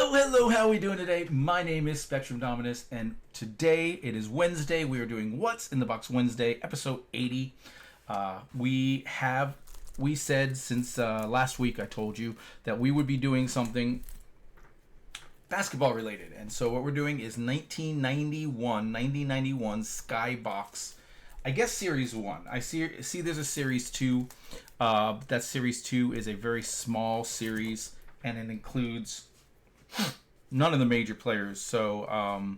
Hello, how are we doing today? My name is Spectrum Dominus, and today it is Wednesday. We are doing What's in the Box Wednesday, episode 80. We said since last week, I told you that we would be doing something basketball related, and so what we're doing is 1991 Skybox, I guess Series 1. I see there's a Series 2. That Series 2 is a very small series, and it includes none of the major players. So,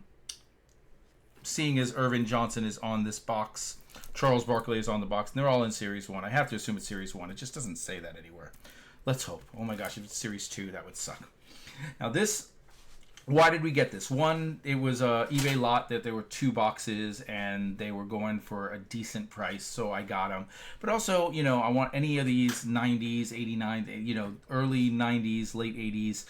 seeing as Irvin Johnson is on this box, Charles Barkley is on the box, and they're all in Series 1. I have to assume it's Series 1. It just doesn't say that anywhere. Let's hope. Oh my gosh, if it's Series 2, that would suck. Now this, why did we get this? One, it was a eBay lot that there were 2 boxes, and they were going for a decent price, so I got them. But also, I want any of these 90s, 89, early 90s, late 80s,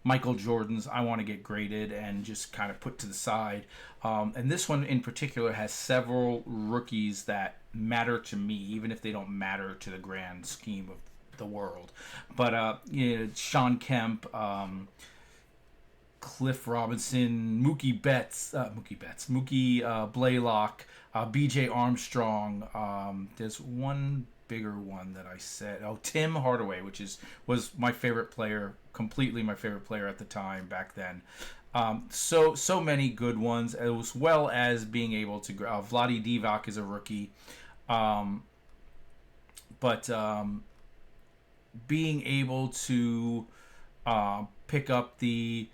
Michael Jordans, I want to get graded and just kind of put to the side. And this one in particular has several rookies that matter to me, even if they don't matter to the grand scheme of the world. But, Sean Kemp, Cliff Robinson, Mookie Blaylock, B.J. Armstrong. There's one bigger one that I said. Oh, Tim Hardaway, which was my favorite player, completely my favorite player at the time back then. So many good ones, as well as being able to. Vlade Divac is a rookie, but being able to pick up the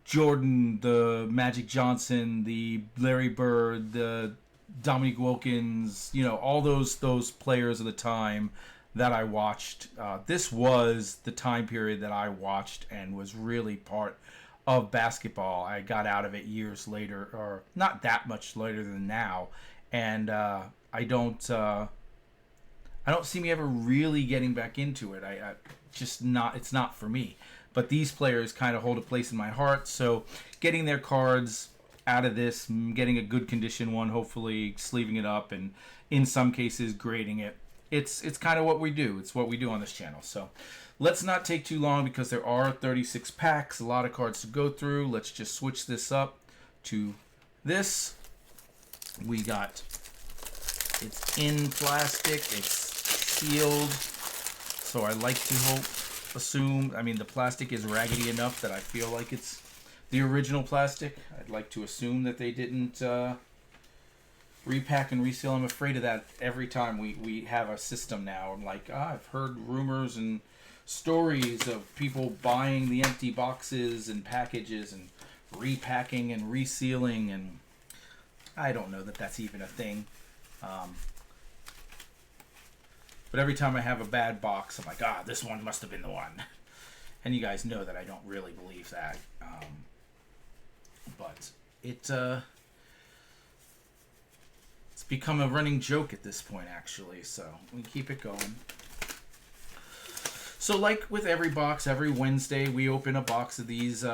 Jordan, the Magic Johnson, the Larry Bird, the Dominique Wilkins, all those players of the time that I watched. This was the time period that I watched and was really part of basketball. I got out of it years later, or not that much later than now, and I don't see me ever really getting back into it. It's not for me. But these players kind of hold a place in my heart, so getting their cards out of this, getting a good condition one, hopefully sleeving it up, and in some cases grading it. It's kind of what we do. It's what we do on this channel. So let's not take too long because there are 36 packs, a lot of cards to go through. Let's just switch this up to this. We got, it's in plastic, it's sealed, so I like to assume, the plastic is raggedy enough that I feel like it's the original plastic. I'd like to assume that they didn't repack and reseal. I'm afraid of that every time we have a system now. I'm like, I've heard rumors and stories of people buying the empty boxes and packages and repacking and resealing, and I don't know that that's even a thing. But every time I have a bad box, I'm like, this one must have been the one. And you guys know that I don't really believe that. But it's become a running joke at this point, actually. So we keep it going. So like with every box, every Wednesday, we open a box of these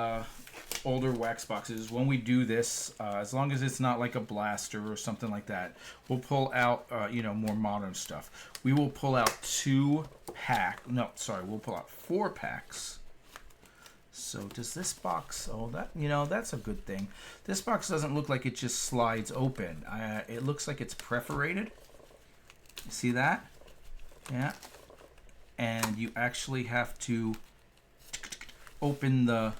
older wax boxes. When we do this, as long as it's not like a blaster or something like that, we'll pull out more modern stuff. We will pull out 4 packs. So does this box, that's a good thing. This box doesn't look like it just slides open. It looks like it's perforated. You see that? Yeah. And you actually have to open the...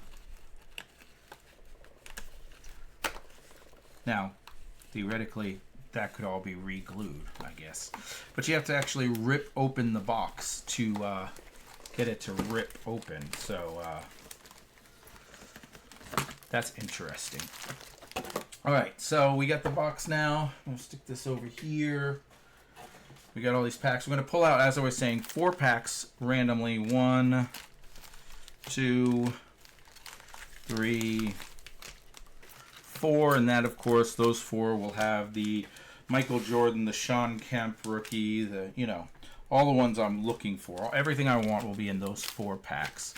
Now, theoretically, that could all be re-glued, I guess. But you have to actually rip open the box to get it to rip open. So that's interesting. All right, so we got the box now. I'm going to stick this over here. We got all these packs. We're going to pull out, as I was saying, 4 packs randomly. 1, 2, 3, 4, and that, of course, those 4 will have the Michael Jordan, the Sean Kemp rookie, all the ones I'm looking for. Everything I want will be in those 4 packs.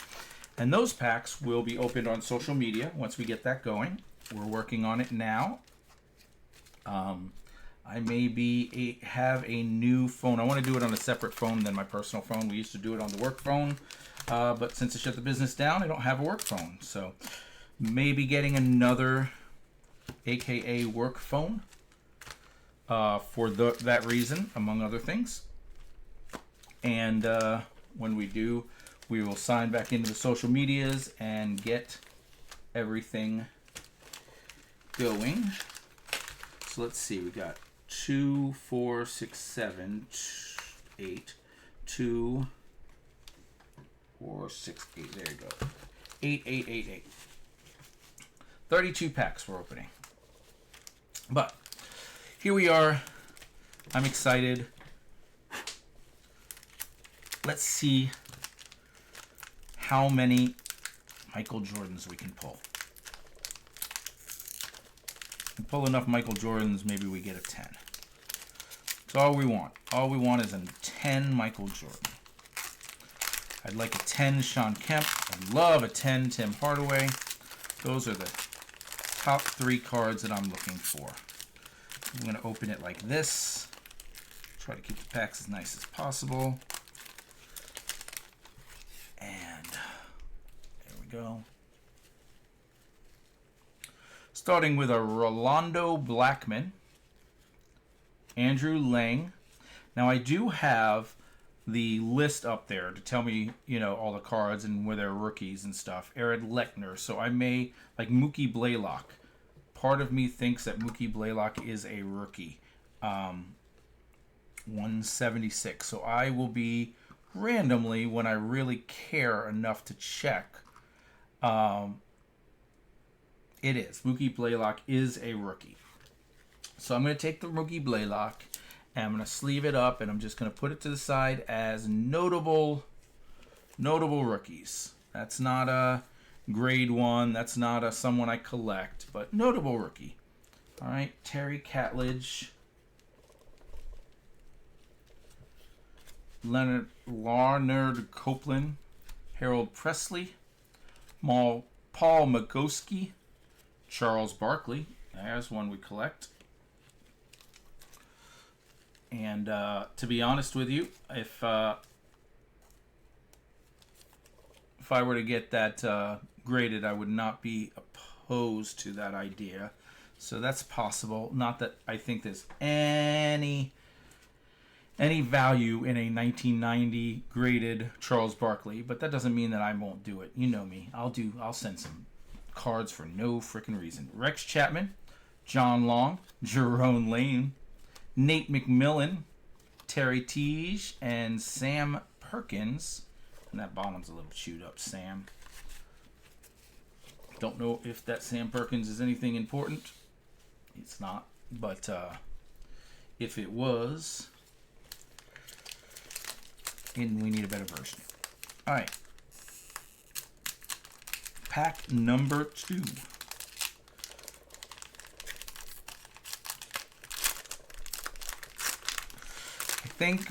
And those packs will be opened on social media once we get that going. We're working on it now. I may have a new phone. I want to do it on a separate phone than my personal phone. We used to do it on the work phone. But since I shut the business down, I don't have a work phone. So maybe getting another AKA work phone for that reason, among other things. And when we do, we will sign back into the social medias and get everything going. So let's see, we got 2, 4, 6, 7, 8, 2, 4, 6, 8. There you go. 8, 8, 8, 8. 32 packs we're opening. But here we are. I'm excited. Let's see how many Michael Jordans we can pull. If we pull enough Michael Jordans, maybe we get a 10. That's all we want. All we want is a 10 Michael Jordan. I'd like a 10 Sean Kemp. I'd love a 10 Tim Hardaway. Those are the top 3 cards that I'm looking for. I'm going to open it like this. Try to keep the packs as nice as possible. And there we go. Starting with a Rolando Blackman, Andrew Lang. Now I do have the list up there to tell me, all the cards and where they're rookies and stuff. Aaron Lechner. So I may, like Mookie Blaylock. Part of me thinks that Mookie Blaylock is a rookie. 176. So I will be randomly, when I really care enough to check, it is. Mookie Blaylock is a rookie. So I'm going to take the Mookie Blaylock and I'm going to sleeve it up and I'm just going to put it to the side as notable rookies. That's not a grade 1. That's not a someone I collect, but notable rookie. All right, Terry Catledge. Larnard Copeland, Harold Presley, Paul Magoski, Charles Barkley. There's one we collect. And to be honest with you, if I were to get that graded, I would not be opposed to that idea. So that's possible. Not that I think there's any value in a 1990 graded Charles Barkley, but that doesn't mean that I won't do it. You know me. I'll send some cards for no freaking reason. Rex Chapman, John Long, Jerome Lane, Nate McMillan, Terry Teague, and Sam Perkins. And that bottom's a little chewed up, Sam. Don't know if that Sam Perkins is anything important. It's not. But if it was, and we need a better version. All right. Pack number 2. I think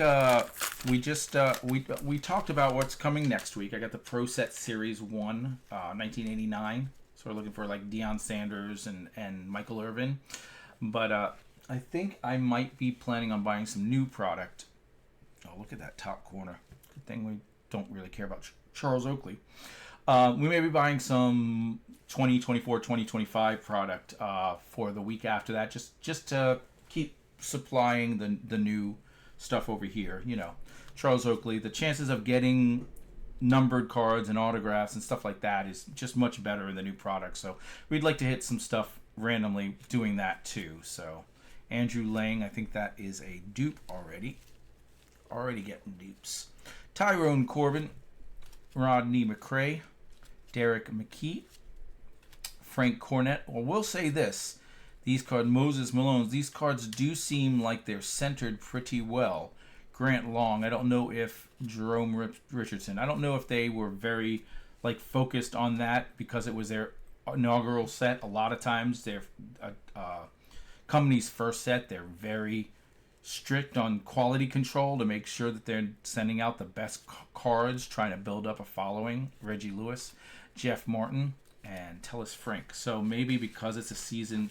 we talked about what's coming next week. I got the Pro Set Series 1, 1989. So we're looking for like Deion Sanders and Michael Irvin. But I think I might be planning on buying some new product. Oh, look at that top corner. Good thing we don't really care about Charles Oakley. We may be buying some 2024, 2025 product for the week after that, just to keep supplying the new stuff over here. Charles Oakley, the chances of getting numbered cards and autographs and stuff like that is just much better in the new product. So we'd like to hit some stuff randomly doing that too. So Andrew Lang, I think that is a dupe already. Already getting dupes. Tyrone Corbin, Rodney McRae, Derek McKee, Frank Cornett. Well, we'll say this. These cards, Moses Malone's, these cards do seem like they're centered pretty well. Grant Long, I don't know if Jerome Richardson, I don't know if they were very focused on that because it was their inaugural set. A lot of times their company's first set, they're very strict on quality control to make sure that they're sending out the best cards, trying to build up a following. Reggie Lewis, Jeff Martin, and Tellis Frank. So maybe because it's a season,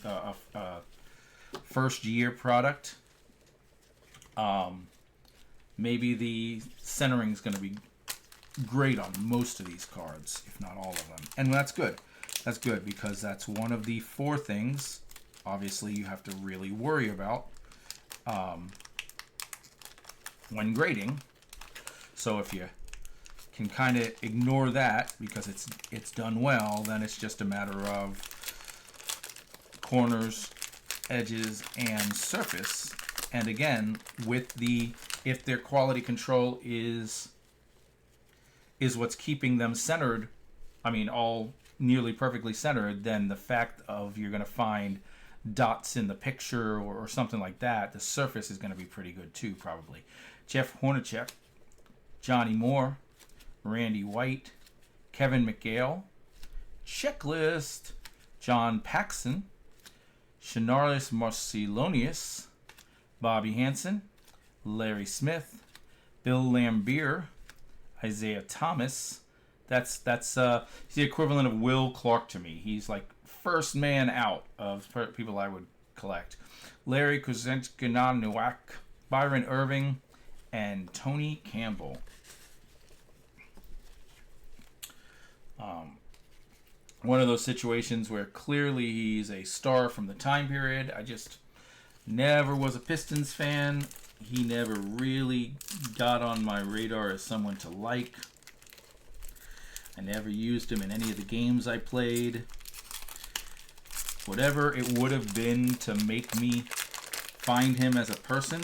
first year product, maybe the centering is going to be great on most of these cards, if not all of them. And that's good. That's good because that's one of the 4 things, obviously, you have to really worry about when grading. So if you can kind of ignore that because it's done well, then it's just a matter of corners, edges, and surface. And again, with if their quality control is what's keeping them centered, I mean, all nearly perfectly centered, then the fact of you're going to find dots in the picture or something like that, the surface is going to be pretty good too, probably. Jeff Hornacek, Johnny Moore, Randy White, Kevin McHale, Checklist, John Paxson, Shanarlis Marcelonius, Bobby Hansen, Larry Smith, Bill Lambier, Isaiah Thomas. That's he's the equivalent of Will Clark to me. He's like first man out of people I would collect. Larry Kuzenskinanuak, Byron Irving, and Tony Campbell. One of those situations where clearly he's a star from the time period. I just never was a Pistons fan. He never really got on my radar as someone to like. I never used him in any of the games I played. Whatever it would have been to make me find him as a person,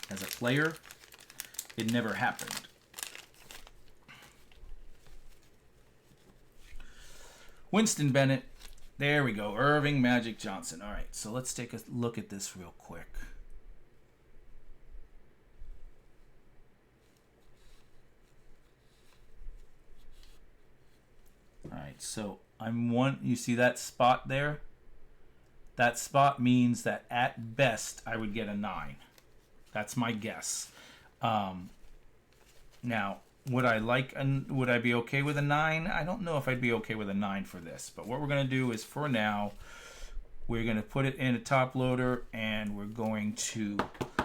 as a player, it never happened. Winston Bennett. There we go. Irving Magic Johnson. All right, so let's take a look at this real quick. All right, so you see that spot there? That spot means that at best I would get a 9. That's my guess. Now, would I be okay with a 9? I don't know if I'd be okay with a 9 for this. But what we're going to do is, for now, we're going to put it in a top loader, and we're going to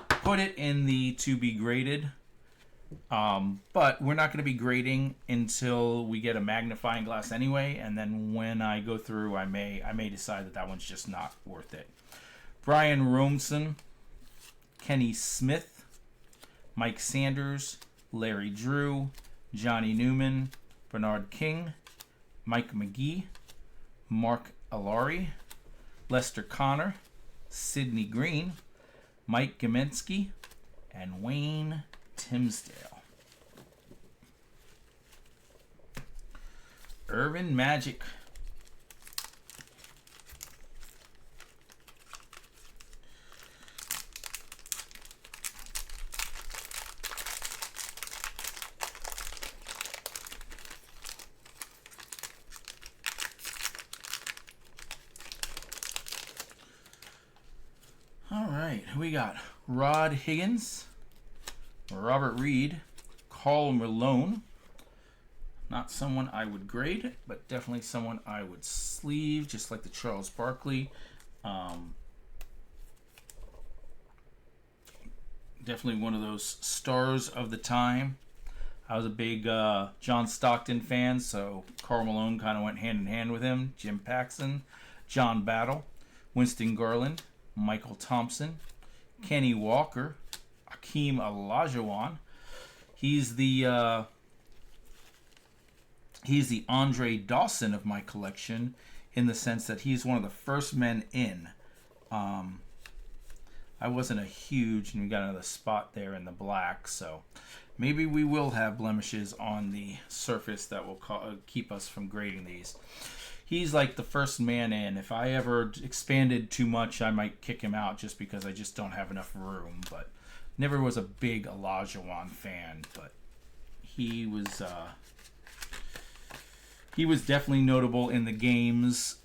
put it in the to be graded. But we're not going to be grading until we get a magnifying glass anyway. And then when I go through, I may decide that one's just not worth it. Brian Romeson, Kenny Smith, Mike Sanders, Larry Drew, Johnny Newman, Bernard King, Mike McGee, Mark Alari, Lester Connor, Sidney Green, Mike Gamenski, and Wayne Timsdale. Urban Magic. All right, we got Rod Higgins, Robert Reed, Karl Malone. Not someone I would grade, but definitely someone I would sleeve, just like the Charles Barkley. Definitely one of those stars of the time. I was a big John Stockton fan, so Karl Malone kind of went hand in hand with him. Jim Paxson, John Battle, Winston Garland, Michael Thompson, Kenny Walker, Akeem Olajuwon. He's the Andre Dawson of my collection, in the sense that he's one of the first men in. I wasn't a huge, and we got another spot there in the black, so maybe we will have blemishes on the surface that will keep us from grading these. He's like the first man in. If I ever expanded too much, I might kick him out just because I just don't have enough room. But never was a big Olajuwon fan, but he was definitely notable in the games.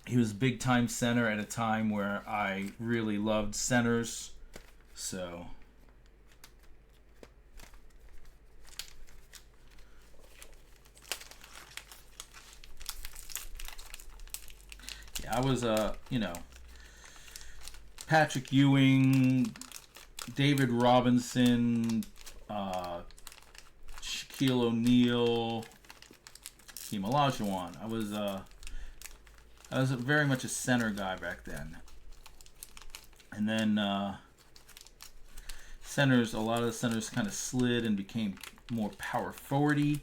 He was big time center at a time where I really loved centers. So I was Patrick Ewing, David Robinson, Shaquille O'Neal, Hakeem Olajuwon. I was very much a center guy back then. And then centers, a lot of the centers kind of slid and became more power forwardy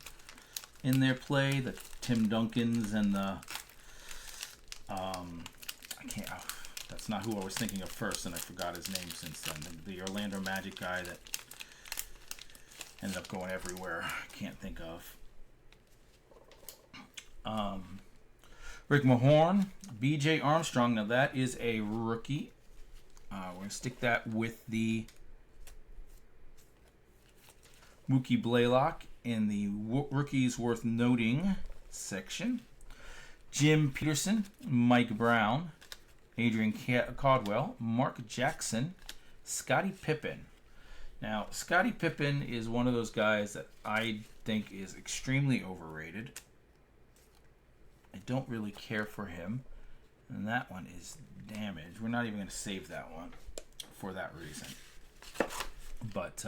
in their play. The Tim Duncans and the that's not who I was thinking of first, and I forgot his name since then. The Orlando Magic guy that ended up going everywhere. I can't think of. Rick Mahorn, B.J. Armstrong. Now that is a rookie. We're going to stick that with the Mookie Blaylock in the rookies worth noting section. Jim Peterson, Mike Brown, Adrian Caldwell, Mark Jackson, Scottie Pippen. Now, Scottie Pippen is one of those guys that I think is extremely overrated. I don't really care for him. And that one is damaged. We're not even going to save that one for that reason. But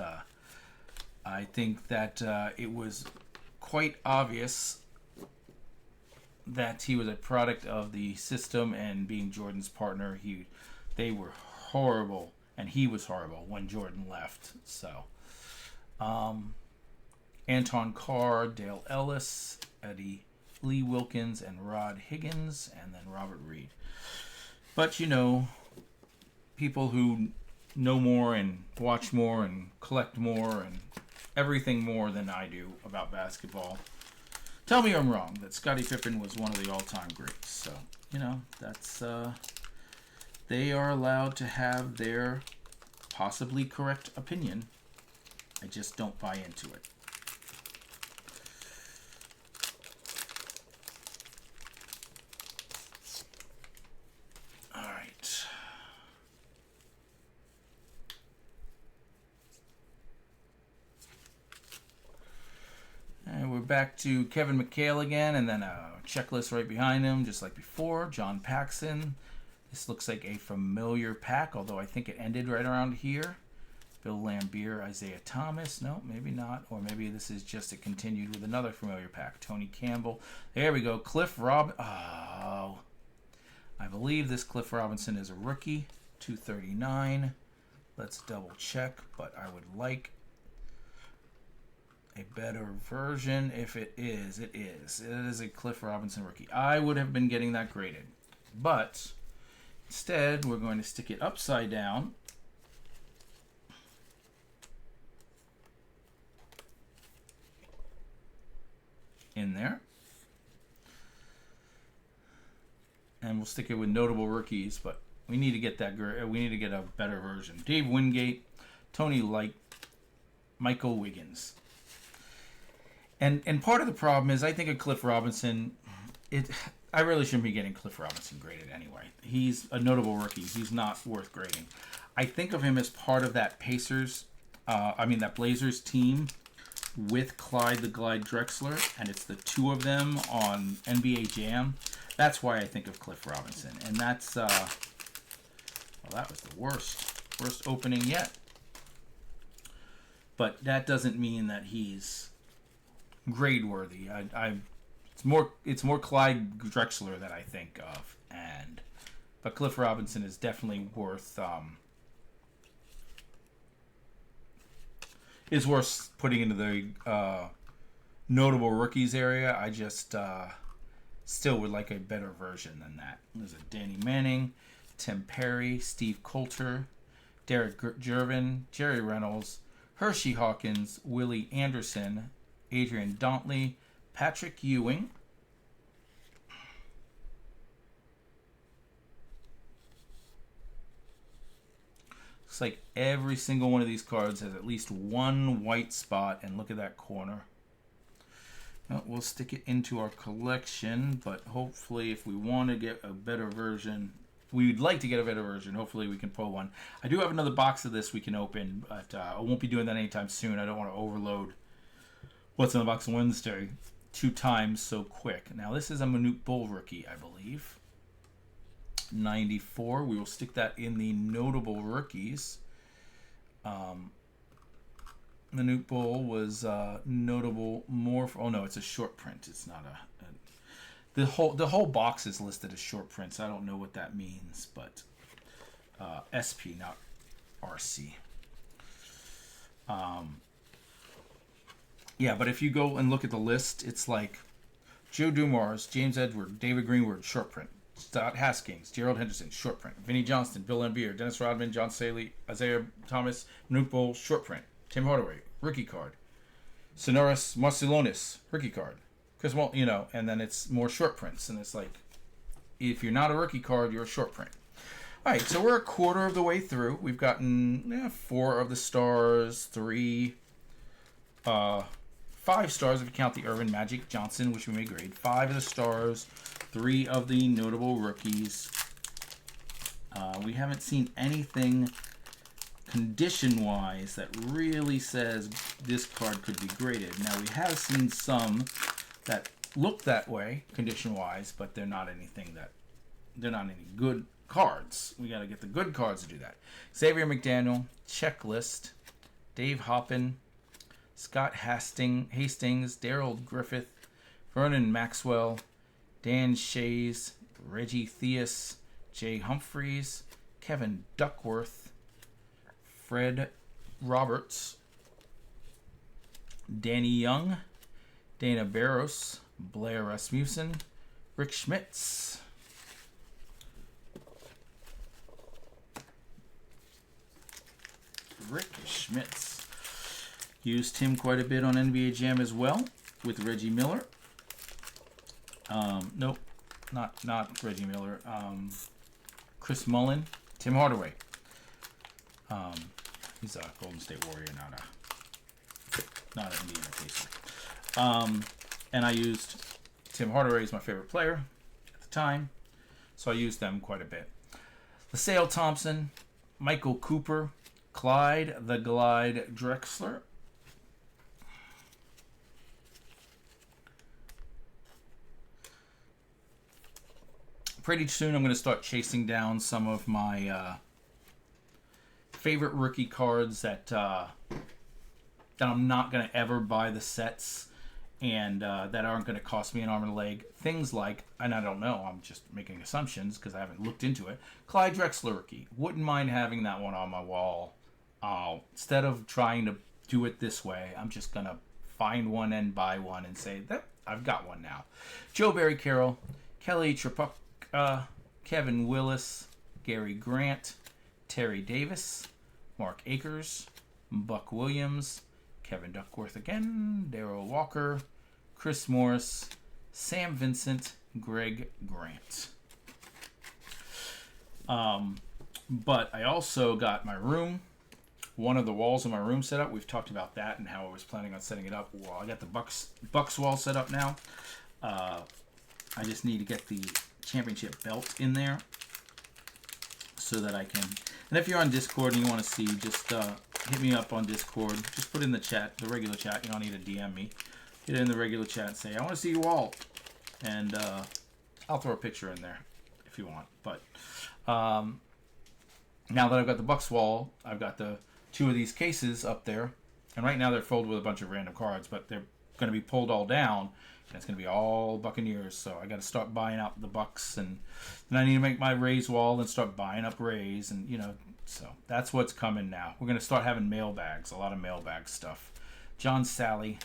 I think that it was quite obvious that he was a product of the system, and being Jordan's partner, they were horrible, and he was horrible when Jordan left. So, Anton Carr, Dale Ellis, Eddie Lee Wilkins, and Rod Higgins, and then Robert Reed. But, people who know more and watch more and collect more and everything more than I do about basketball tell me I'm wrong, that Scottie Pippen was one of the all-time greats. So, that's they are allowed to have their possibly correct opinion. I just don't buy into it. All right. And we're back to Kevin McHale again, and then a checklist right behind him, just like before. John Paxson. This looks like a familiar pack, although I think it ended right around here. Bill Laimbeer, Isaiah Thomas. No, maybe not. Or maybe this is just a continued with another familiar pack. Tony Campbell. There we go. Cliff Rob. Oh. I believe this Cliff Robinson is a rookie. 239. Let's double check, but I would like a better version. If it is, it is. It is a Cliff Robinson rookie. I would have been getting that graded. But instead, we're going to stick it upside down. In there. And we'll stick it with notable rookies, but we need to get that. We need to get a better version. Dave Wingate, Tony Light, Michael Wiggins. And part of the problem is I think of Cliff Robinson. I really shouldn't be getting Cliff Robinson graded anyway. He's a notable rookie. He's not worth grading. I think of him as part of that that Blazers team with Clyde the Glide Drexler, and it's the two of them on NBA Jam. That's why I think of Cliff Robinson. And that's, that was the worst opening yet. But that doesn't mean that he's grade worthy. It's more Clyde Drexler that I think of, but Cliff Robinson is definitely worth putting into the notable rookies area. I just still would like a better version than that. There's a Danny Manning, Tim Perry, Steve Coulter, Derek Jervin, Jerry Reynolds, Hershey Hawkins, Willie Anderson, Adrian Dantley, Patrick Ewing, looks like every single one of these cards has at least one white spot, and look at that corner. Well, we'll stick it into our collection, but hopefully if we want to get a better version, we'd like to get a better version. Hopefully we can pull one. I do have another box of this we can open, but I won't be doing that anytime soon. I don't want to overload what's in the box Wednesday 2 times so quick. Now this is a Manute Bull rookie, I believe. 94. We will stick that in the notable rookies. The Nuke Bowl was notable more for... Oh, no, it's a short print. It's not a... The whole box is listed as short prints. I don't know what that means, but... SP, not RC. Yeah, but if you go and look at the list, it's like Joe Dumars, James Edward, David Greenwood, short print. Scott Haskins, Gerald Henderson, short print. Vinnie Johnston, Bill Lambier, Dennis Rodman, John Saley, Isaiah Thomas, Nuke Bowl, short print. Tim Hardaway, rookie card. Sonoris Marcelonis, rookie card. Chris Wall, and then it's more short prints. And it's like, if you're not a rookie card, you're a short print. All right, so we're a quarter of the way through. We've gotten 4 of the stars, 3, 5 stars if you count the Irvin Magic Johnson, which we may grade. 5 of the stars, 3 of the notable rookies. We haven't seen anything condition-wise that really says this card could be graded. Now, we have seen some that look that way, condition-wise, but they're not any good cards. We got to get the good cards to do that. Xavier McDaniel, Checklist, Dave Hoppin, Scott Hastings, Daryl Griffith, Vernon Maxwell, Dan Shays, Reggie Theus, Jay Humphreys, Kevin Duckworth, Fred Roberts, Danny Young, Dana Barros, Blair Rasmussen, Rick Schmitz. Rick Schmitz. Used him quite a bit on NBA Jam as well with Reggie Miller. Nope, not Reggie Miller. Chris Mullin, Tim Hardaway. He's a Golden State Warrior, not an Indiana Pacer. And I used Tim Hardaway as my favorite player at the time, so I used them quite a bit. LaSalle Thompson, Michael Cooper, Clyde the Glide Drexler. Pretty soon I'm going to start chasing down some of my favorite rookie cards that I'm not going to ever buy the sets and that aren't going to cost me an arm and a leg. Things like, and I don't know, I'm just making assumptions because I haven't looked into it, Clyde Drexler rookie. Wouldn't mind having that one on my wall. Instead of trying to do it this way, I'm just going to find one and buy one and say, that I've got one now. Joe Barry Carroll, Kelly Tripucka, Kevin Willis, Gary Grant, Terry Davis, Mark Akers, Buck Williams, Kevin Duckworth again, Darryl Walker, Chris Morris, Sam Vincent, Greg Grant. But I also got my room, one of the walls of my room set up. We've talked about that and how I was planning on setting it up. Well, I got the Bucks wall set up now. I just need to get the championship belt in there so that I can. And if you're on Discord and you want to see, just hit me up on Discord. Just put in the chat, the regular chat. You don't need to DM me. Get in the regular chat and say, I want to see your wall. And I'll throw a picture in there if you want. But now that I've got the Bucks wall, I've got the 2 of these cases up there. And right now they're filled with a bunch of random cards, but they're going to be pulled all down. And it's going to be all Buccaneers. So I got to start buying out the Bucks. And then I need to make my Rays wall and start buying up Rays. And, so that's what's coming now. We're going to start having mailbags, a lot of mailbag stuff. John Sally,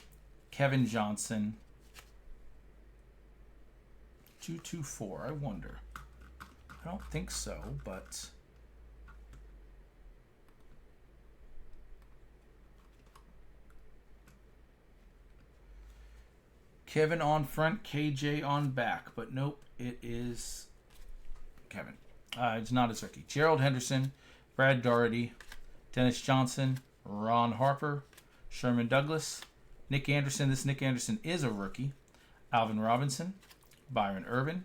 Kevin Johnson, 224. I wonder. I don't think so, but Kevin on front, KJ on back. But nope, it is Kevin. It's not his rookie. Gerald Henderson, Brad Doherty, Dennis Johnson, Ron Harper, Sherman Douglas, Nick Anderson. This Nick Anderson is a rookie. Alvin Robinson, Byron Irvin,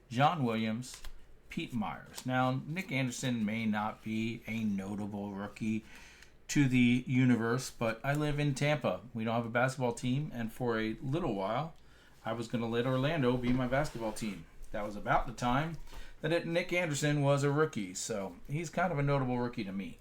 John Williams, Pete Myers. Now, Nick Anderson may not be a notable rookie to the universe, but I live in Tampa. We don't have a basketball team, and for a little while, I was going to let Orlando be my basketball team. That was about the time that Nick Anderson was a rookie, so he's kind of a notable rookie to me.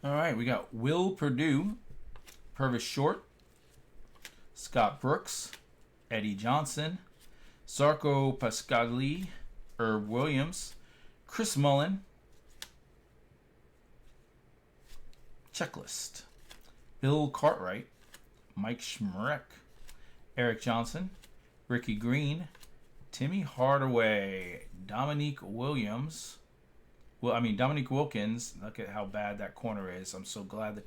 All right, we got Will Perdue, Purvis Short, Scott Brooks, Eddie Johnson, Sarko Pascagli, Herb Williams, Chris Mullen, Checklist, Bill Cartwright, Mike Schmreck, Eric Johnson, Ricky Green, Timmy Hardaway, Dominique Williams. Dominique Wilkins. Look at how bad that corner is. I'm so glad that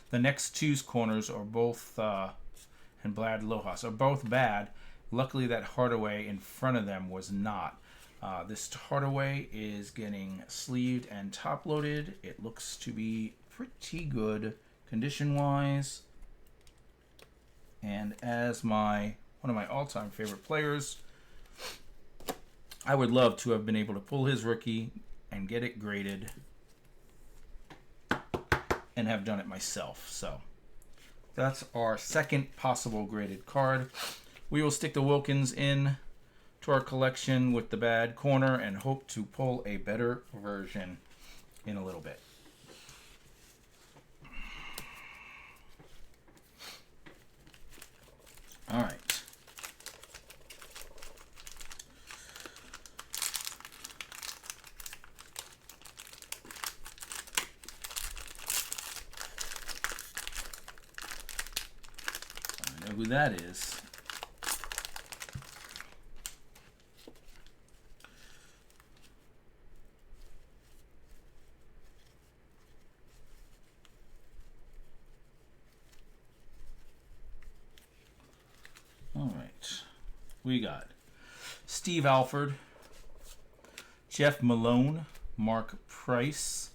the next two's corners are both, and Vlad Lojas are both bad. Luckily, that Hardaway in front of them was not. This Hardaway is getting sleeved and top loaded. It looks to be pretty good condition-wise. And as one of my all-time favorite players, I would love to have been able to pull his rookie and get it graded and have done it myself. So that's our second possible graded card. We will stick the Wilkins in to our collection with the bad corner and hope to pull a better version in a little bit. All right. I know who that is. All right. We got Steve Alford, Jeff Malone, Mark Price.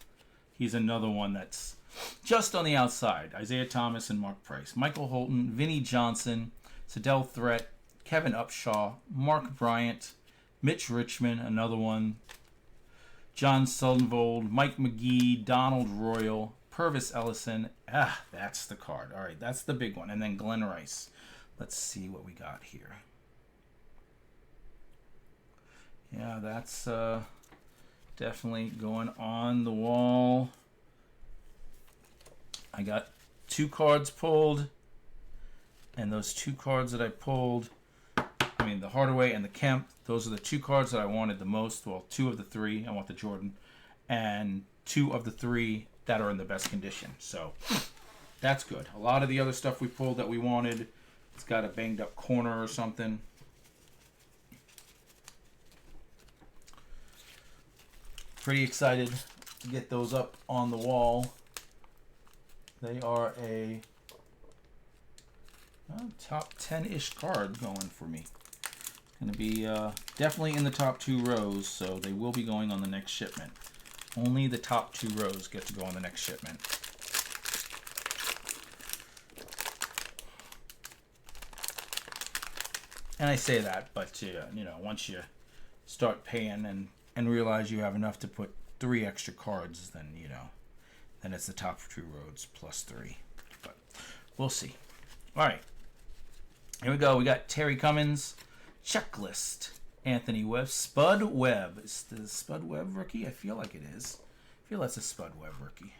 He's another one that's just on the outside. Isaiah Thomas and Mark Price. Michael Holton, Vinnie Johnson, Sadell Threat, Kevin Upshaw, Mark Bryant, Mitch Richmond, another one. John Sullivan, Mike McGee, Donald Royal, Purvis Ellison. That's the card. All right, that's the big one. And then Glenn Rice. Let's see what we got here. Yeah, that's definitely going on the wall. I got 2 cards pulled. And those 2 cards that I pulled, the Hardaway and the Kemp, those are the 2 cards that I wanted the most. Well, 2 of the 3. I want the Jordan. And 2 of the 3 that are in the best condition. So that's good. A lot of the other stuff we pulled that we wanted, it's got a banged up corner or something. Pretty excited to get those up on the wall. They are a top 10-ish card going for me. Going to be definitely in the top 2 rows, so they will be going on the next shipment. Only the top 2 rows get to go on the next shipment. And I say that, but once you start paying and realize you have enough to put 3 extra cards, then then it's the top 2 rows plus 3. But we'll see. All right, here we go. We got Terry Cummins, Checklist, Anthony Webb, Spud Webb. Is the Spud Webb rookie? I feel like it is. I feel that's a Spud Webb rookie.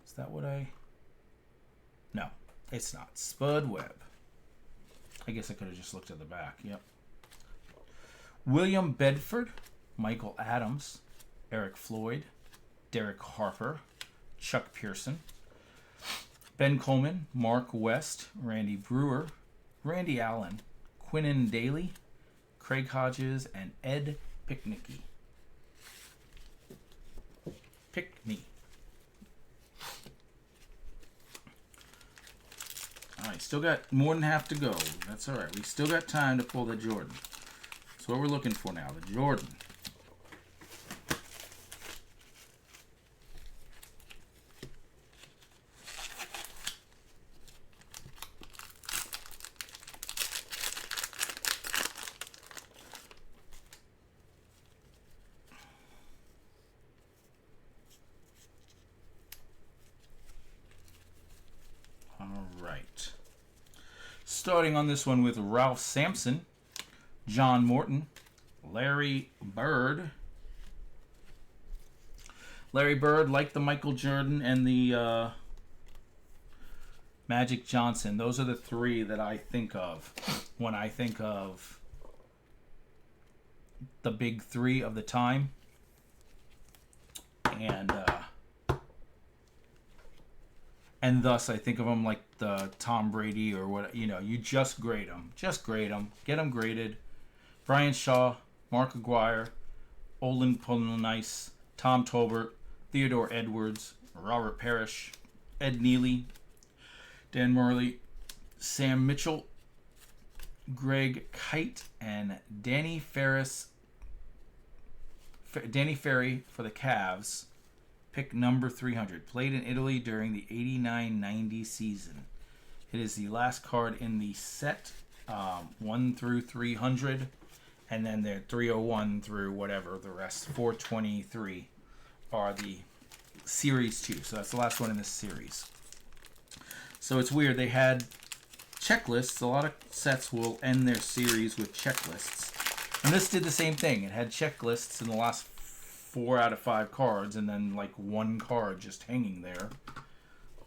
Is that what I? No, it's not. Spud Webb. I guess I could have just looked at the back. Yep. William Bedford, Michael Adams, Eric Floyd, Derek Harper, Chuck Pearson, Ben Coleman, Mark West, Randy Brewer, Randy Allen, Quinnen Daly, Craig Hodges, and Ed Picknicky. Pickney. All right, still got more than half to go. That's all right. We still got time to pull the Jordan. That's what we're looking for now, the Jordan. Starting on this one with Ralph Sampson, John Morton, Larry Bird, Larry Bird, like the Michael Jordan, and the Magic Johnson. Those are the three that I think of when I think of the big three of the time. And thus I think of them like the Tom Brady or what, you just grade them. Just grade them. Get them graded. Brian Shaw, Mark Aguirre, Olin Polonice, Tom Tolbert, Theodore Edwards, Robert Parrish, Ed Neely, Dan Murley, Sam Mitchell, Greg Kite, and Danny Ferry for the Cavs. Pick number 300. Played in Italy during the 89-90 season. It is the last card in the set, 1 through 300. And then they're 301 through whatever the rest. 423 are the series 2. So that's the last one in this series. So it's weird. They had checklists. A lot of sets will end their series with checklists. And this did the same thing. It had checklists in the last 4 out of 5 cards, and then like one card just hanging there,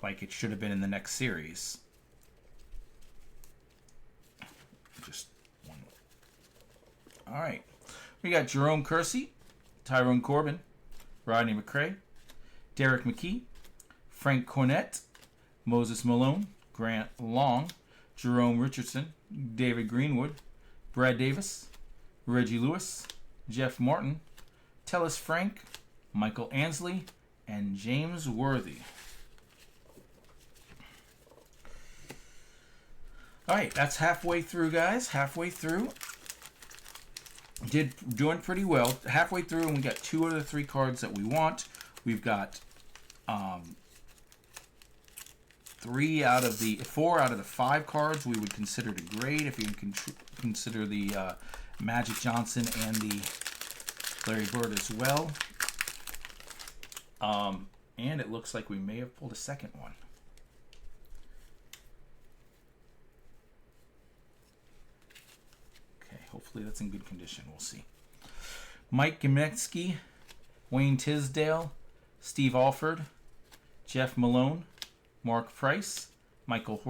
like it should have been in the next series. Just one. All right, we got Jerome Kersey, Tyrone Corbin, Rodney McRae, Derek McKee, Frank Cornett, Moses Malone, Grant Long, Jerome Richardson, David Greenwood, Brad Davis, Reggie Lewis, Jeff Martin, Tellis Frank, Michael Ansley, and James Worthy. All right, that's halfway through, guys. Halfway through. Doing pretty well. Halfway through, and we got 2 of the 3 cards that we want. We've got 4 out of the 5 cards we would consider to grade if you can consider the Magic Johnson and the Larry Bird as well. And it looks like we may have pulled a second one. Okay, hopefully that's in good condition. We'll see. Mike Gometsky, Wayne Tisdale, Steve Alford, Jeff Malone, Mark Price, Michael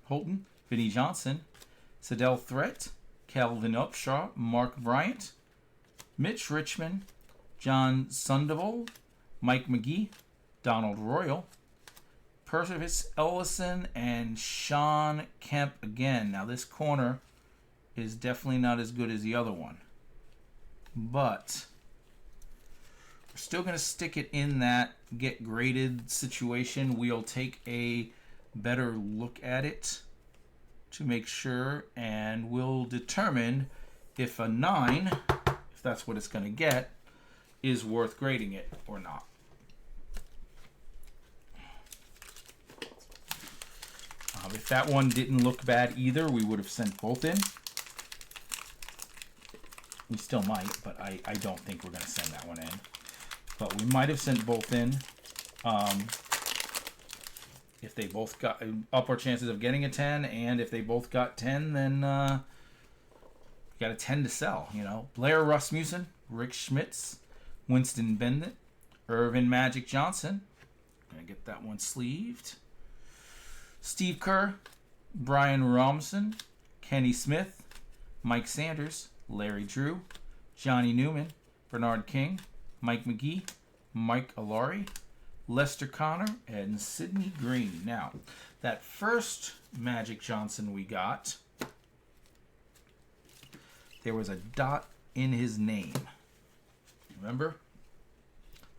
Holton, Vinnie Johnson, Sedell Threat, Calvin Upshaw, Mark Bryant, Mitch Richmond, John Sundervold, Mike McGee, Donald Royal, Percival Ellison, and Sean Kemp again. Now this corner is definitely not as good as the other one, but we're still going to stick it in that get graded situation. We'll take a better look at it to make sure, and we'll determine if a 9, if that's what it's going to get, is worth grading it or not. If that one didn't look bad either, we would have sent both in. We still might, but I don't think we're going to send that one in. But we might have sent both in. If they both got up our chances of getting a 10, and if they both got 10, then we got a 10 to sell, Blair Rasmussen, Rick Schmitz, Winston Bendit, Irvin Magic Johnson. Gonna get that one sleeved. Steve Kerr, Brian Robinson, Kenny Smith, Mike Sanders, Larry Drew, Johnny Newman, Bernard King, Mike McGee, Mike Alari, Lester Connor, and Sidney Green. Now, that first Magic Johnson we got, there was a dot in his name. Remember?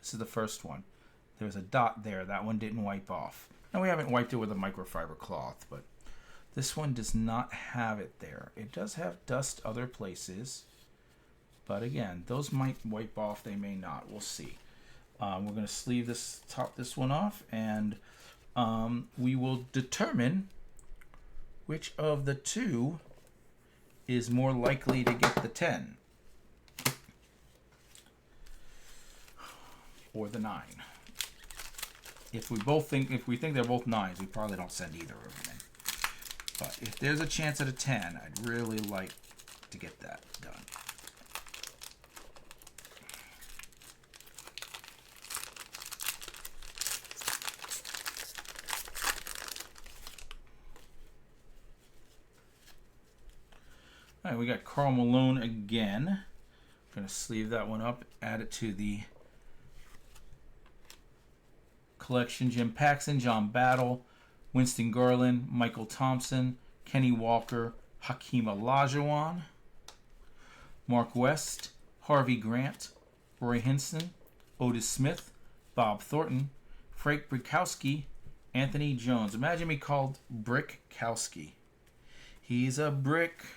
This is the first one. There was a dot there. That one didn't wipe off. Now, we haven't wiped it with a microfiber cloth, but this one does not have it there. It does have dust other places, but again, those might wipe off. They may not. We'll see. We're going to top this one off, and we will determine which of the two is more likely to get the 10 or the 9. If we think they're both 9s, we probably don't send either of them in. But if there's a chance at a 10, I'd really like to get that done. All right, we got Karl Malone again. I'm going to sleeve that one up, add it to the collection. Jim Paxson, John Battle, Winston Garland, Michael Thompson, Kenny Walker, Hakeem Olajuwon, Mark West, Harvey Grant, Roy Hinson, Otis Smith, Bob Thornton, Frank Brickowski, Anthony Jones. Imagine me called Brickkowski. He's a Brickkowski.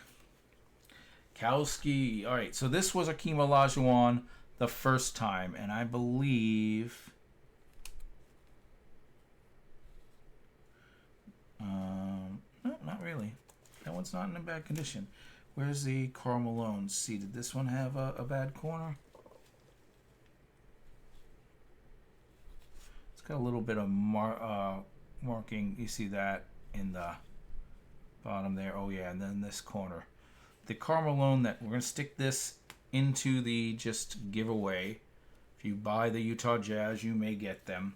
All right, so this was Hakeem Olajuwon the first time, and I believe no, not really. That one's not in a bad condition. Where's the Karl Malone? See, did this one have a bad corner? It's got a little bit of marking. You see that in the bottom there. Oh yeah, and then this corner. The Karl Malone, that we're going to stick this into the just giveaway. If you buy the Utah Jazz, you may get them.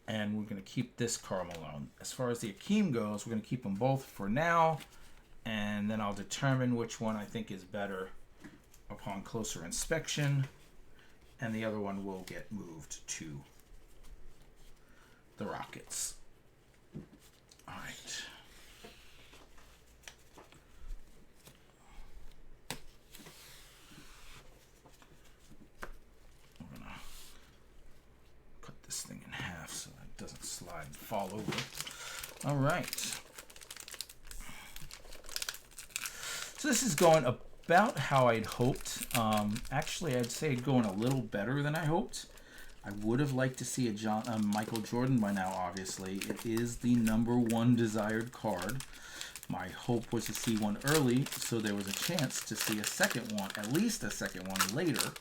And we're going to keep this Karl Malone. As far as the Hakeem goes, we're going to keep them both for now. And then I'll determine which one I think is better upon closer inspection. And the other one will get moved to the Rockets. All right. We're going to cut this thing in half so that it doesn't slide and fall over. All right. So this is going about how I'd hoped. Actually, I'd say going a little better than I hoped. I would have liked to see a Michael Jordan by now, obviously. It is the #1 desired card. My hope was to see one early, so there was a chance to see a second one, at least a second one later.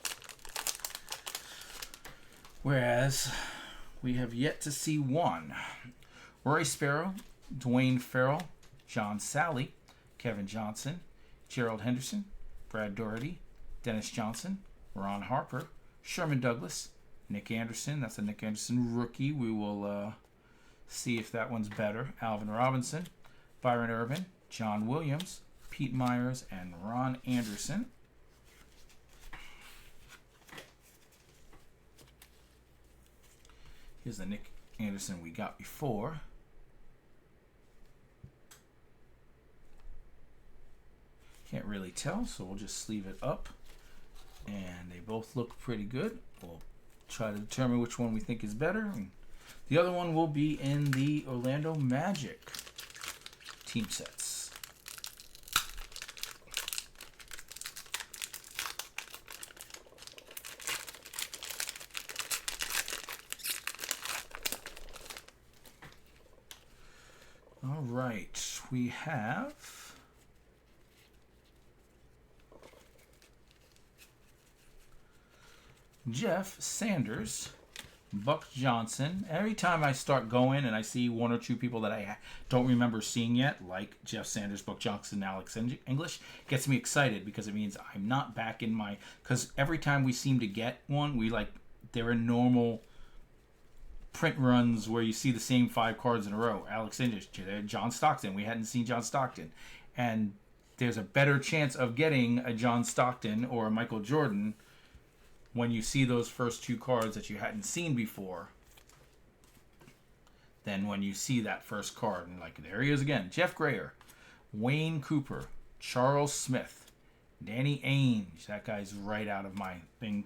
Whereas, we have yet to see one. Rory Sparrow, Dwayne Farrell, John Sally, Kevin Johnson, Gerald Henderson, Brad Doherty, Dennis Johnson, Ron Harper, Sherman Douglas, Nick Anderson. That's a Nick Anderson rookie. We will see if that one's better. Alvin Robinson, Byron Irvin, John Williams, Pete Myers, and Ron Anderson. Here's the Nick Anderson we got before. Can't really tell, so we'll just sleeve it up. And they both look pretty good. We'll try to determine which one we think is better. And the other one will be in the Orlando Magic team sets. All right, we have Jeff Sanders, Buck Johnson. Every time I start going and I see one or two people that I don't remember seeing yet, like Jeff Sanders, Buck Johnson, Alex English, gets me excited because it means I'm not back in my... Because every time we seem to get one, they're in normal print runs where you see the same 5 cards in a row. Alex English, John Stockton. We hadn't seen John Stockton. And there's a better chance of getting a John Stockton or a Michael Jordan when you see those first 2 cards that you hadn't seen before, than when you see that first card. And there he is again. Jeff Grayer, Wayne Cooper, Charles Smith, Danny Ainge. That guy's right out of my thing,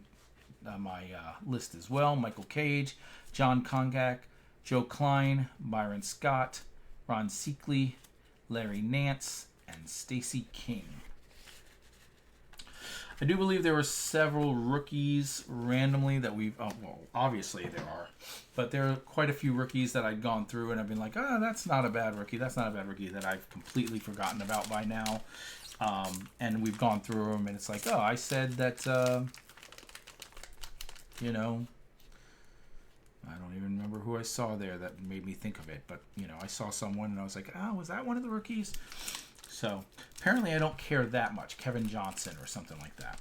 my list as well. Michael Cage, John Kongak, Joe Klein, Byron Scott, Ron Seekley, Larry Nance, and Stacey King. I do believe there were several rookies randomly that we've... Oh, well, obviously there are. But there are quite a few rookies that I've gone through and I've been like, that's not a bad rookie. That's not a bad rookie that I've completely forgotten about by now. And we've gone through them and it's like, I said that, I don't even remember who I saw there that made me think of it. But, I saw someone and I was like, was that one of the rookies? So, apparently I don't care that much. Kevin Johnson or something like that.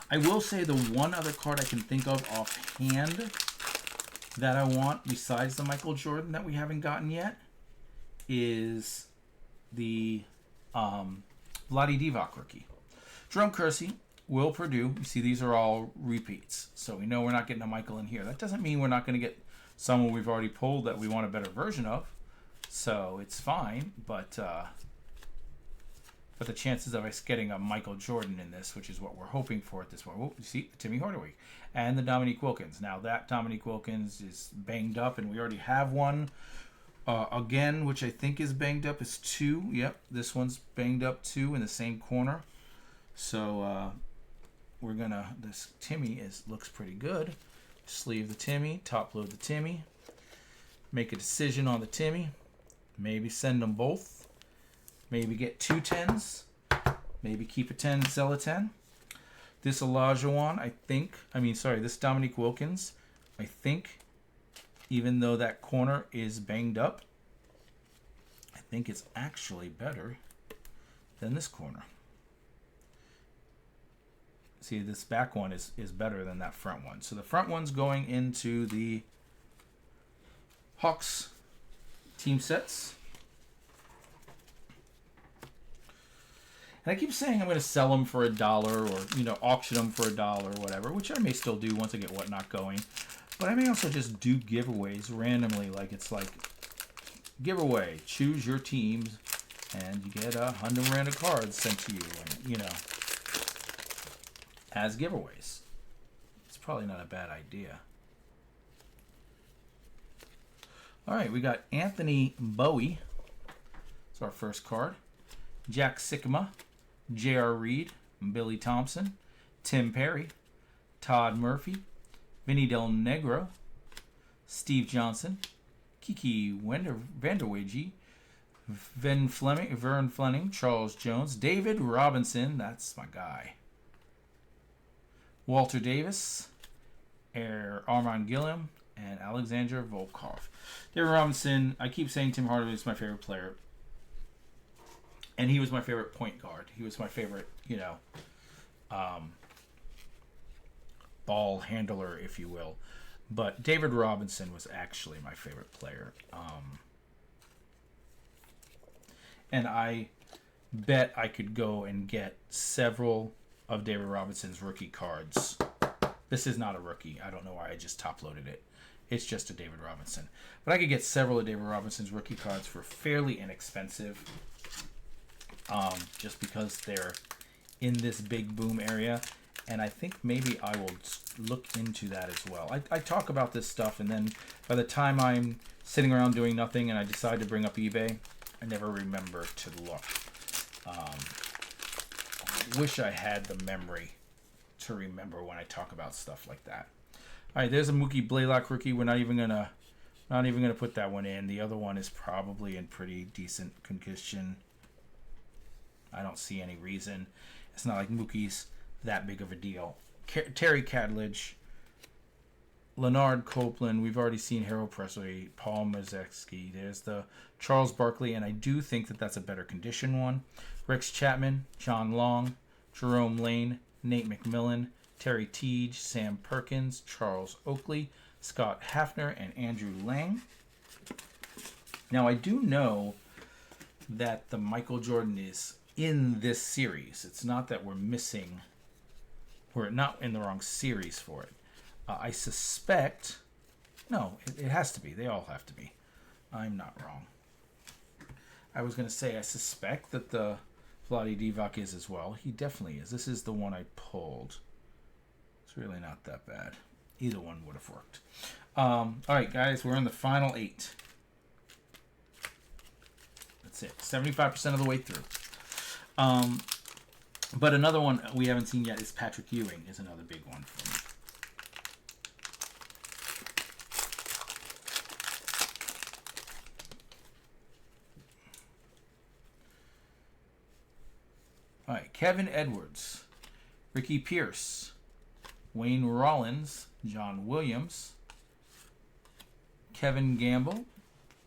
I will say the one other card I can think of offhand that I want, besides the Michael Jordan that we haven't gotten yet, is the Vlade Divac rookie. Jerome Kersey, Will Purdue. You see, these are all repeats. So we know we're not getting a Michael in here. That doesn't mean we're not going to get someone we've already pulled that we want a better version of. So it's fine, but the chances of us getting a Michael Jordan in this, which is what we're hoping for at this point. Oh, you see, Timmy Hardaway and the Dominique Wilkins. Now that Dominique Wilkins is banged up, and we already have one again, which I think is banged up, is 2. Yep, this one's banged up 2 in the same corner. So we're gonna. This Timmy looks pretty good. Sleeve the Timmy, top load the Timmy, make a decision on the Timmy. Maybe send them both. Maybe get 2 10s. Maybe keep a 10 and sell a 10. This Olajuwon, this Dominique Wilkins, I think, even though that corner is banged up, I think it's actually better than this corner. See, this back one is better than that front one. So the front one's going into the Hawks team sets. And I keep saying I'm going to sell them for $1 or, auction them for $1 or whatever, which I may still do once I get Whatnot going. But I may also just do giveaways randomly, like it's like giveaway. Choose your teams, and you get 100 random cards sent to you, and, as giveaways. It's probably not a bad idea. All right, we got Anthony Bowie. That's our first card. Jack Sikma, J.R. Reed, Billy Thompson, Tim Perry, Todd Murphy, Vinny Del Negro, Steve Johnson, Kiki Vanderweege, Vern Fleming, Charles Jones, David Robinson, that's my guy, Walter Davis, Armand Gilliam, and Alexander Volkov. David Robinson, I keep saying Tim Hardaway is my favorite player. And he was my favorite point guard. He was my favorite, ball handler, if you will. But David Robinson was actually my favorite player. And I bet I could go and get several of David Robinson's rookie cards. This is not a rookie. I don't know why I just top-loaded it. It's just a David Robinson. But I could get several of David Robinson's rookie cards for fairly inexpensive. Just because they're in this big boom area. And I think maybe I will look into that as well. I talk about this stuff, and then by the time I'm sitting around doing nothing and I decide to bring up eBay, I never remember to look. I wish I had the memory to remember when I talk about stuff like that. All right, there's a Mookie Blaylock rookie. We're not even gonna put that one in. The other one is probably in pretty decent condition. I don't see any reason. It's not like Mookie's that big of a deal. Terry Cadledge, Leonard Copeland. We've already seen Harold Presley, Paul Mazeski. There's the Charles Barkley, and I do think that that's a better condition one. Rex Chapman, John Long, Jerome Lane, Nate McMillan, Terry Teague, Sam Perkins, Charles Oakley, Scott Hafner, and Andrew Lang. Now, I do know that the Michael Jordan is in this series. It's not that we're not in the wrong series for it. I suspect, no, it has to be. They all have to be. I'm not wrong. I was going to say I suspect that the Vlade Divac is as well. He definitely is. This is the one I pulled. It's really not that bad. Either one would have worked. All right, guys, we're in the final 8. That's it. 75% of the way through. But another one we haven't seen yet is Patrick Ewing is another big one for me. All right, Kevin Edwards, Ricky Pierce, Wayne Rollins, John Williams, Kevin Gamble,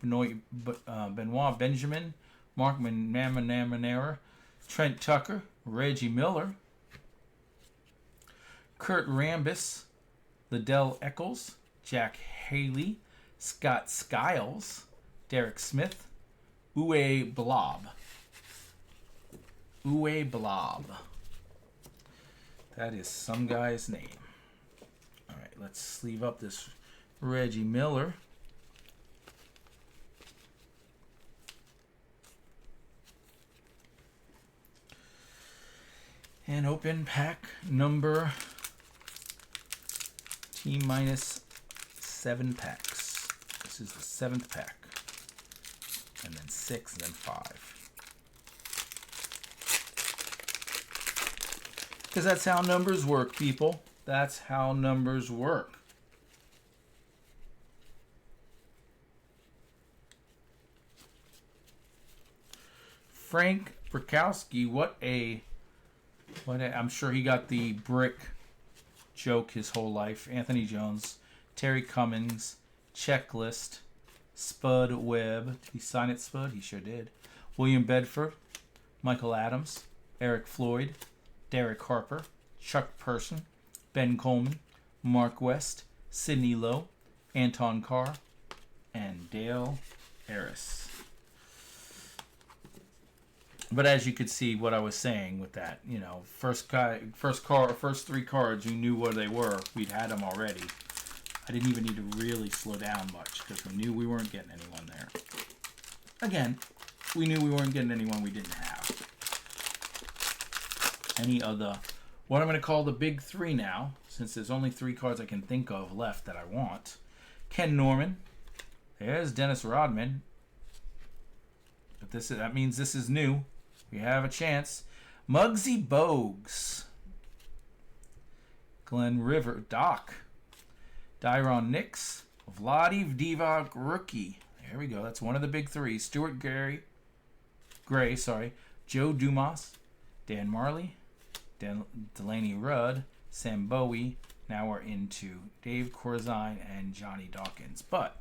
Benoit Benjamin, Mark Manamanamanera, Trent Tucker, Reggie Miller, Kurt Rambis, Liddell Eccles, Jack Haley, Scott Skiles, Derek Smith, Uwe Blob. Uwe Blob. That is some guy's name. All right, let's sleeve up this Reggie Miller. And open pack number T-minus 7 packs. This is the 7th pack. And then 6, and then 5. Because that's how numbers work, people. That's how numbers work. Frank Brakowski, I'm sure he got the brick joke his whole life. Anthony Jones, Terry Cummings, Checklist, Spud Webb. Did he sign it, Spud? He sure did. William Bedford, Michael Adams, Eric Floyd, Derek Harper, Chuck Person, Ben Coleman, Mark West, Sidney Lowe, Anton Carr, and Dale Harris. But as you could see, what I was saying with that, you know, first 3 cards, you knew what they were. We'd had them already. I didn't even need to really slow down much because we knew we weren't getting anyone there. Again, we knew we weren't getting anyone we didn't have. Any other, what I'm going to call the big 3 now, since there's only 3 cards I can think of left that I want. Ken Norman. There's Dennis Rodman. But that means this is new. We have a chance. Muggsy Bogues. Glenn River. Doc. Dyron Nix. Vladi Divac rookie. There we go. That's one of the big 3. Stuart Gray. Joe Dumas. Dan Marley. Delaney Rudd. Sam Bowie. Now we're into Dave Corzine and Johnny Dawkins. But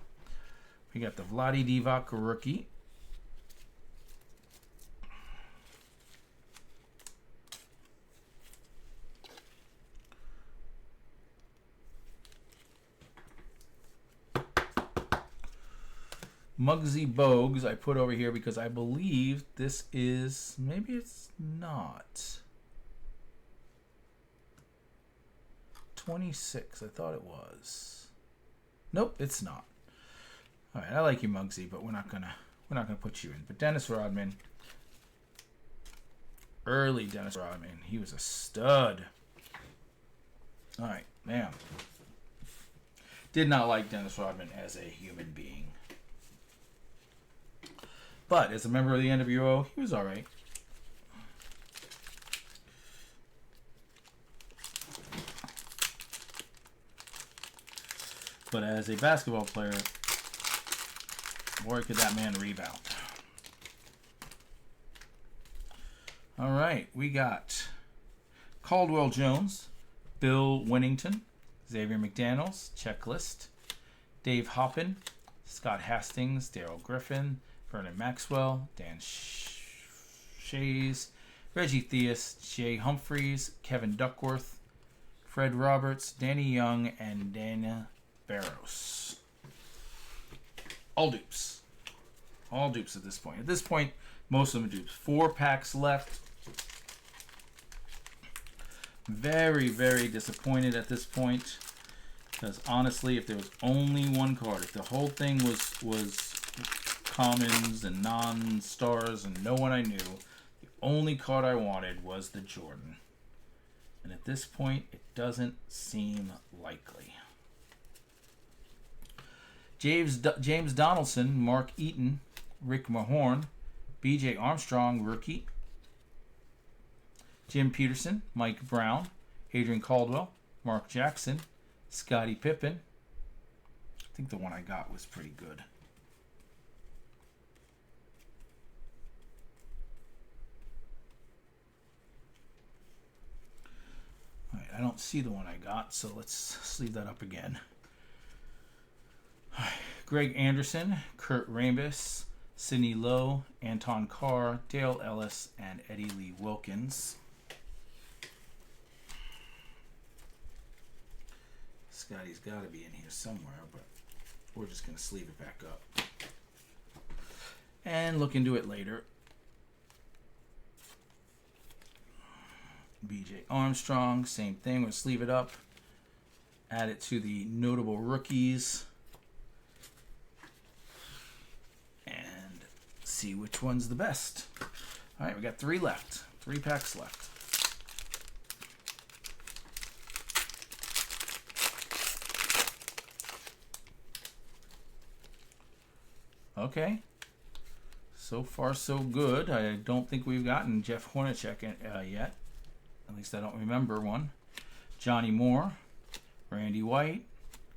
we got the Vladi Divac rookie. Muggsy Bogues I put over here because I believe this is, maybe it's not. 26, I thought it was. Nope, it's not. All right, I like you, Muggsy, but we're not gonna put you in. But Dennis Rodman, early Dennis Rodman, he was a stud. All right, man. Did not like Dennis Rodman as a human being. But as a member of the NWO, he was all right. But as a basketball player, boy, could that man rebound. All right, we got Caldwell Jones, Bill Winnington, Xavier McDaniels, Checklist, Dave Hoppin, Scott Hastings, Daryl Griffin, Vernon Maxwell, Dan Shays, Reggie Theus, Jay Humphreys, Kevin Duckworth, Fred Roberts, Danny Young, and Dana Barros. All dupes. All dupes at this point. At this point, most of them are dupes. 4 packs left. Very, very disappointed at this point. Because honestly, if there was only one card, if the whole thing was commons and non-stars and no one I knew, the only card I wanted was the Jordan. And at this point, it doesn't seem likely. James Donaldson, Mark Eaton, Rick Mahorn, B.J. Armstrong, rookie. Jim Peterson, Mike Brown, Adrian Caldwell, Mark Jackson, Scottie Pippen. I think the one I got was pretty good. All right, I don't see the one I got, so let's sleeve that up again. Greg Anderson, Kurt Rambis, Sidney Lowe, Anton Carr, Dale Ellis, and Eddie Lee Wilkins. Scotty's got to be in here somewhere, but we're just going to sleeve it back up and look into it later. B.J. Armstrong, same thing. We'll sleeve it up. Add it to the notable rookies. And see which one's the best. All right, we got 3 left. 3 packs left. Okay. So far, so good. I don't think we've gotten Jeff Hornacek yet. At least I don't remember one. Johnny Moore, Randy White,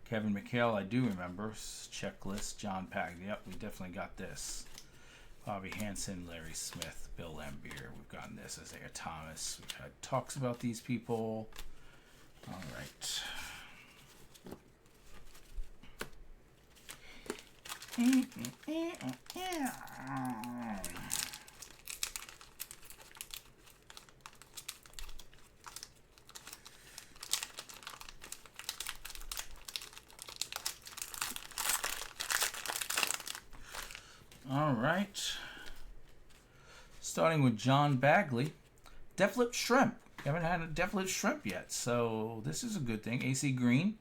Kevin McHale, I do remember. Checklist, John Pack. Yep, we definitely got this. Bobby Hansen, Larry Smith, Bill Lambier. We've gotten this. Isaiah Thomas. We've had talks about these people. All right. All right. Starting with John Bagley. Def Lip Shrimp. Haven't had a Def Lip Shrimp yet, so this is a good thing. AC Green,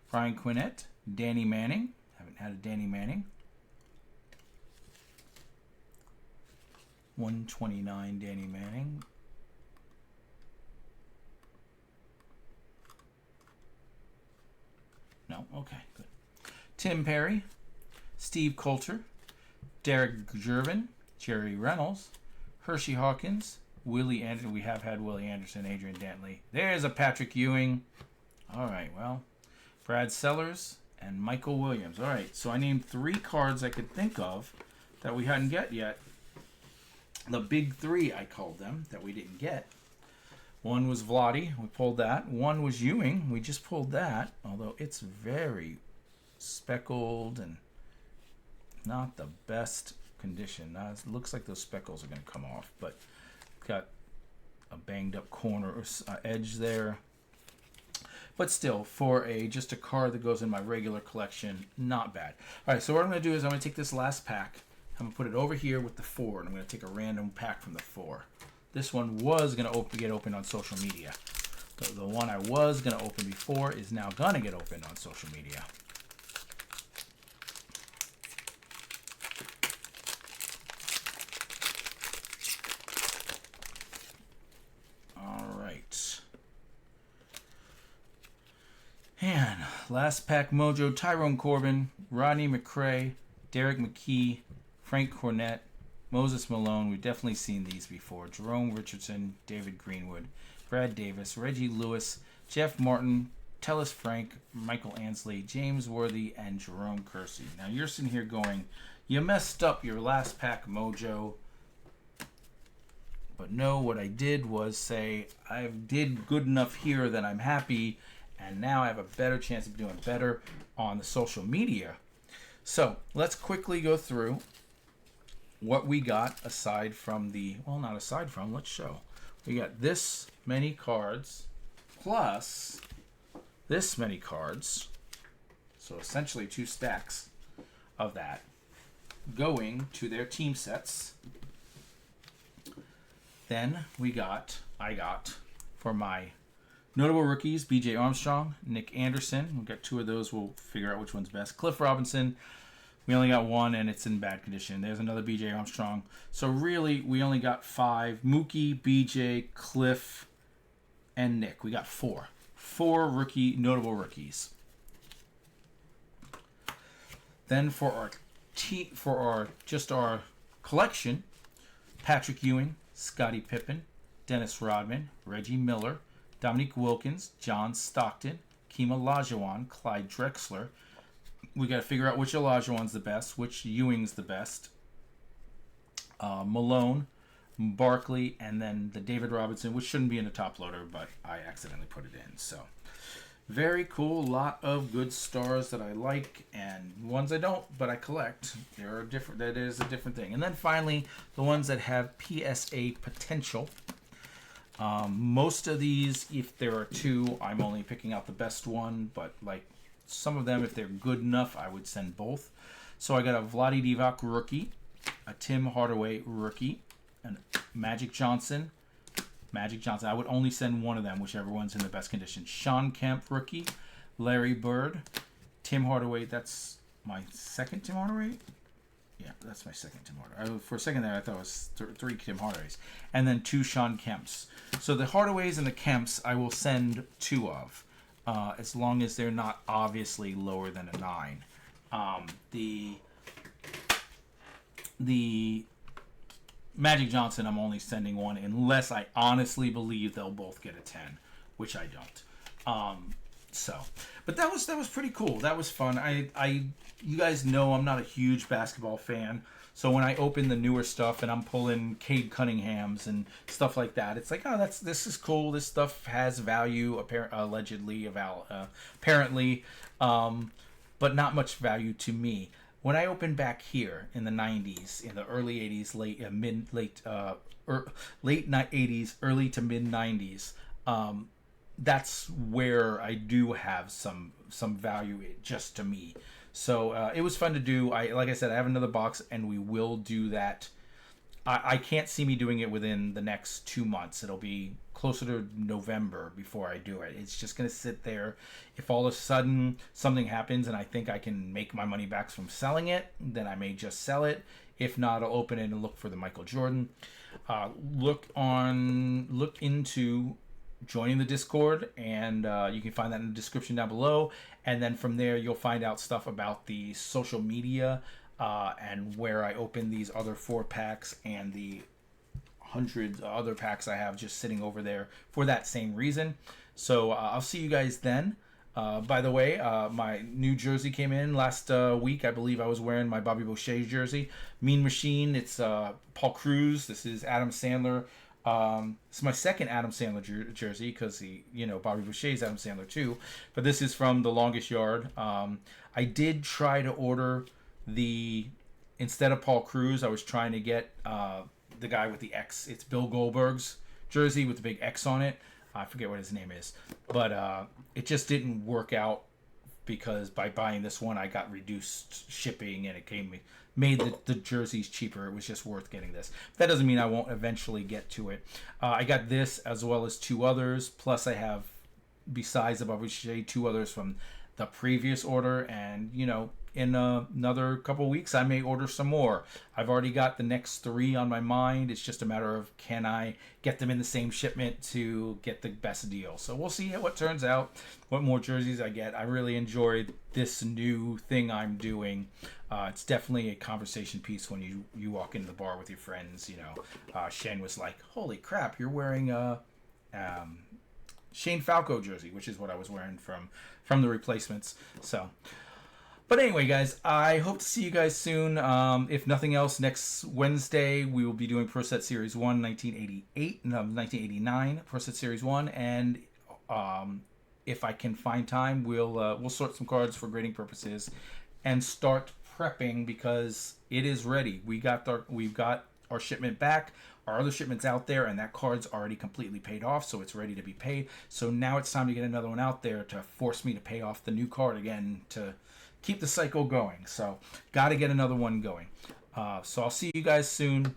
Brian Quinnett, Danny Manning. Haven't had a Danny Manning. 129 Danny Manning. No? Okay, good. Tim Perry, Steve Coulter, Derek Gervin, Jerry Reynolds, Hershey Hawkins, Willie Anderson. We have had Willie Anderson, Adrian Dantley. There's a Patrick Ewing. All right, well, Brad Sellers and Michael Williams. All right, so I named 3 cards I could think of that we hadn't get yet. The big 3, I called them, that we didn't get. One was Vladi. We pulled that. One was Ewing. We just pulled that, although it's very speckled and not the best condition. Now, it looks like those speckles are going to come off, but got a banged up corner or edge there. But still, for just a card that goes in my regular collection, not bad. All right, so what I'm going to do is I'm going to take this last pack. I'm going to put it over here with the 4, and I'm going to take a random pack from the 4. This one was going to get opened on social media. The one I was going to open before is now going to get opened on social media. All right. And last pack mojo, Tyrone Corbin, Rodney McCray, Derek McKee, Frank Cornett, Moses Malone. We've definitely seen these before. Jerome Richardson, David Greenwood, Brad Davis, Reggie Lewis, Jeff Martin, Tellis Frank, Michael Ansley, James Worthy, and Jerome Kersey. Now you're sitting here going, you messed up your last pack mojo. But no, what I did was say, I did good enough here that I'm happy, and now I have a better chance of doing better on the social media. So let's quickly go through what we got aside from the, well, not aside from, let's show. We got this many cards plus this many cards. So essentially 2 stacks of that going to their team sets. Then I got for my notable rookies, B.J. Armstrong, Nick Anderson. We've got 2 of those. We'll figure out which one's best. Cliff Robinson. We only got 1, and it's in bad condition. There's another B.J. Armstrong. So really, we only got 5. Mookie, B.J., Cliff, and Nick. We got 4. 4 notable rookies. Then for our collection, Patrick Ewing, Scottie Pippen, Dennis Rodman, Reggie Miller, Dominique Wilkins, John Stockton, Kima Olajuwon, Clyde Drexler. We got to figure out which Olajuwon's the best, which Ewing's the best. Malone, Barkley, and then the David Robinson, which shouldn't be in the top loader, but I accidentally put it in. So very cool. Lot of good stars that I like, and ones I don't, but I collect. There are different. That is a different thing. And then finally, the ones that have PSA potential. Most of these, if there are 2, I'm only picking out the best one, but like some of them, if they're good enough, I would send both. So I got a Vlade Divac rookie, a Tim Hardaway rookie, a Magic Johnson, Magic Johnson. I would only send one of them, whichever one's in the best condition. Sean Kemp, rookie. Larry Bird. Tim Hardaway. That's my second Tim Hardaway. Yeah, that's my second Tim Hardaway. For a second there, I thought it was three Tim Hardaways. And then 2 Sean Kemps. So the Hardaways and the Kemps, I will send 2 of, as long as they're not obviously lower than a 9. The Magic Johnson, I'm only sending 1, unless I honestly believe they'll both get a 10, which I don't. But that was pretty cool. That was fun. You guys know I'm not a huge basketball fan, so when I open the newer stuff and I'm pulling Cade Cunningham's and stuff like that, it's like, oh, this is cool. This stuff has value, apparently, but not much value to me. When I opened back here in the 90s, in the early 80s, late 80s, early to mid 90s, that's where I do have some value just to me. So it was fun to do. Like I said, I have another box, and we will do that. I can't see me doing it within the next 2 months. It'll be closer to November before I do it. It's just going to sit there. If all of a sudden something happens and I think I can make my money back from selling it, then I may just sell it. If not, I'll open it and look for the Michael Jordan. Look into joining the Discord, and you can find that in the description down below. And then from there, you'll find out stuff about the social media and where I open these other 4 packs and the hundreds of other packs I have just sitting over there for that same reason. So I'll see you guys then. By the way, my new jersey came in last week. I believe I was wearing my Bobby Boucher jersey. Mean Machine. It's Paul Cruz. This is Adam Sandler. It's my second Adam Sandler jersey because Bobby Boucher's Adam Sandler too. But this is from The Longest Yard. I did try to order instead of Paul Cruz, I was trying to get the guy with the X. It's Bill Goldberg's jersey with the big X on it. I forget what his name is, but it just didn't work out because by buying this one, I got reduced shipping and it made the jerseys cheaper. It was just worth getting this. That doesn't mean I won't eventually get to it. I got this as well as 2 others. Plus, I have, besides the Bobby Boucher, 2 others from the previous order, and in another couple weeks I may order some more. I've already got the next 3 on my mind. It's just a matter of, can I get them in the same shipment to get the best deal. So we'll see what turns out, what more jerseys I get. I really enjoyed this new thing I'm doing. It's definitely a conversation piece when you walk into the bar with your friends. Shane was like, holy crap, you're wearing a Shane Falco jersey, which is what I was wearing from the replacements. So, but anyway, guys, I hope to see you guys soon. If nothing else, next Wednesday we will be doing Pro Set Series 1, 1989, Pro Set Series 1, and if I can find time, we'll sort some cards for grading purposes and start prepping because it is ready. We've got our shipment back. Our other shipment's out there, and that card's already completely paid off, so it's ready to be paid. So now it's time to get another one out there to force me to pay off the new card again to keep the cycle going. So got to get another one going. So I'll see you guys soon.